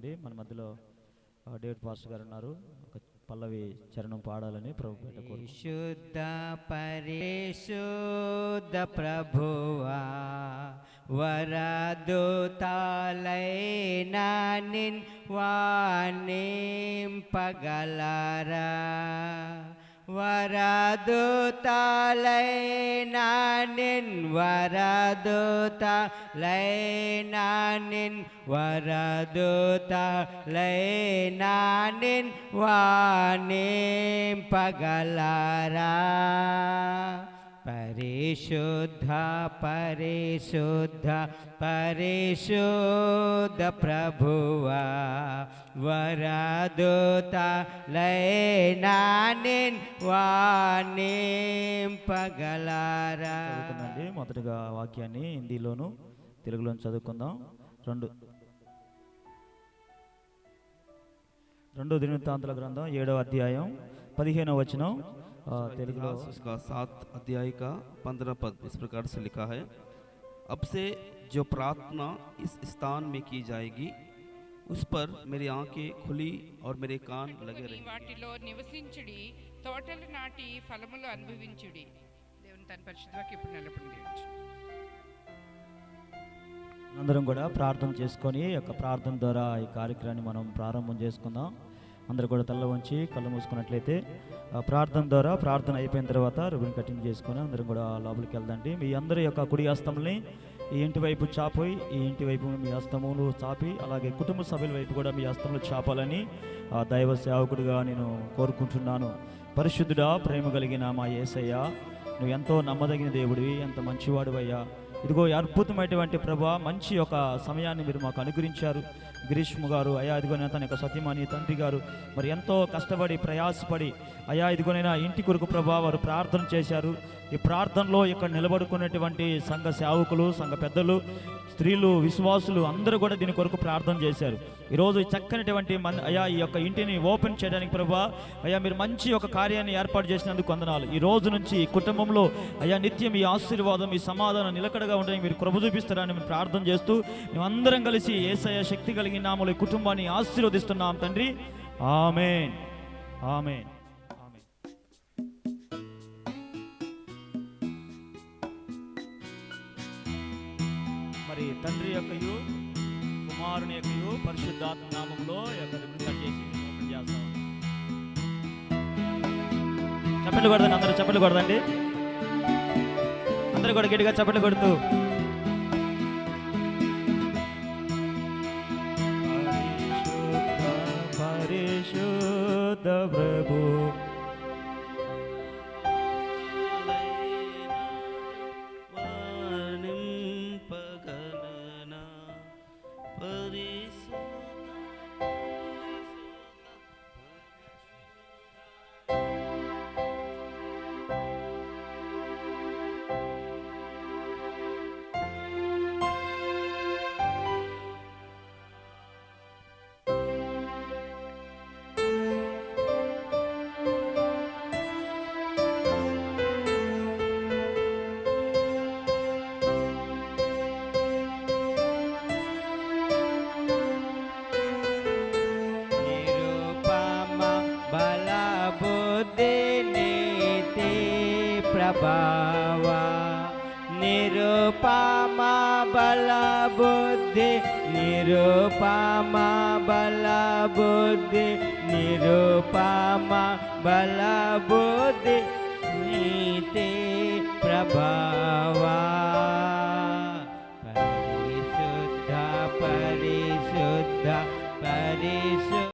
కోరుతున్నానండి. మన మధ్యలో David pastor గారు ఉన్నారు. ఒక పల్లవి చరణం పాడాలని ప్రభు పేట కోరుతున్నాను. శుద్ధ పరిశుద్ధ ప్రభువా వరదూతలైన నిన్ వానింపగలరా వరదూతలైన నిన్ వరదూతలైన నిన్ వరదూతలైన నిన్ వానింపగలరా పరిశుద్ధ పరిశుద్ధ పరిశుద్ధ ప్రభువా వరదూతలైన నిన్ వానింపగలరా. మొదటగా వాక్యాన్ని హిందీలోను తెలుగులోను చదువుకుందాం. రెండో దినవృత్తాంతాల గ్రంథం 7వ అధ్యాయం 15వ వచనం తెలుగులో. उसका 7 अध्याय का 15 पद इस प्रकार से लिखा है, अब से जो प्रार्थना इस स्थान में की जाएगी उस पर मेरी आंखें खुली और मेरे कान लगे रहे. వాటిలో నివసించుడి, తోటలు నాటి ఫలములు అనుభవించుడి. దేవుని తన పరిశుద్ధ వాక్యం ఇప్పుడు నిలబడి అందరం కూడా ప్రార్థన చేసుకొని యొక్క ప్రార్థన ద్వారా ఈ కార్యక్రమాన్ని మనం ప్రారంభం చేసుకుందాం. అందరూ కూడా తల్ల వంచి కళ్ళు మూసుకున్నట్లయితే ప్రార్థన ద్వారా ప్రార్థన అయిపోయిన తర్వాత రిబన్ కటింగ్ చేసుకొని అందరం కూడా లోపలికి వెళ్దండి. మీ అందరి యొక్క కుడి హస్తముల్ని ఈ ఇంటి వైపు చాపోయి, ఈ ఇంటి వైపు మీ హస్తములు చాపి, అలాగే కుటుంబ సభ్యుల వైపు కూడా మీ హస్తములు చాపాలని దైవ సేవకుడిగా నేను కోరుకుంటున్నాను. పరిశుద్ధుడా, ప్రేమ కలిగిన మా యేసయ్య, నువ్వు ఎంతో నమ్మదగిన దేవుడివి, ఎంత మంచివాడివయ్యా. ఇదిగో అద్భుతమైనటువంటి ప్రభా, మంచి ఒక సమయాన్ని మీరు మాకు అనుగ్రహించారు. గ్రీష్మ గారు అయా ఇదిగోనైనా తన యొక్క సతీమణి తండ్రి గారు మరి ఎంతో కష్టపడి ప్రయాసపడి అయా ఇదిగోనైనా ఇంటి కొరకు ప్రభా వారు ప్రార్థన చేశారు. ఈ ప్రార్థనలో ఇక్కడ నిలబడుకున్నటువంటి సంఘ సేవకులు, సంఘ పెద్దలు, స్త్రీలు, విశ్వాసులు అందరూ కూడా దీని కొరకు ప్రార్థన చేశారు. ఈరోజు చక్కనటువంటి అయా ఈ యొక్క ఇంటిని ఓపెన్ చేయడానికి ప్రభా అయా మీరు మంచి ఒక కార్యాన్ని ఏర్పాటు చేసినందుకు వందనాలు. ఈ రోజు నుంచి ఈ కుటుంబంలో అయా నిత్యం ఈ ఆశీర్వాదం, ఈ సమాధానం నిలకడగా ఉండడానికి మీరు కృప చూపిస్తారని మేము ప్రార్థన చేస్తూ మేమందరం కలిసి యేసయ్య శక్తి కలిగిన నామములో ఈ కుటుంబాన్ని ఆశీర్వదిస్తున్నాం తండ్రి. ఆమేన్, ఆమేన్, ఆమేన్. మరి తండ్రి యొక్కయు కుమారుని యొక్కయు పరిశుద్ధాత్మ నామములో చప్పట్లు కొడదండి. అందరూ చప్పట్లు కొడదండి. అందరూ కూడా గట్టిగా చప్పట్లు కొడుతూ పరిశుద్ధ ప్రభు ప్రభావా నిరుపమ బల బుద్ధి, నిరుపమ బల బుద్ధి, నిరుపమ బల బుద్ధి నీతి ప్రభావా. పరిశుద్ధ పరిశుద్ధ పరిశుద్ధ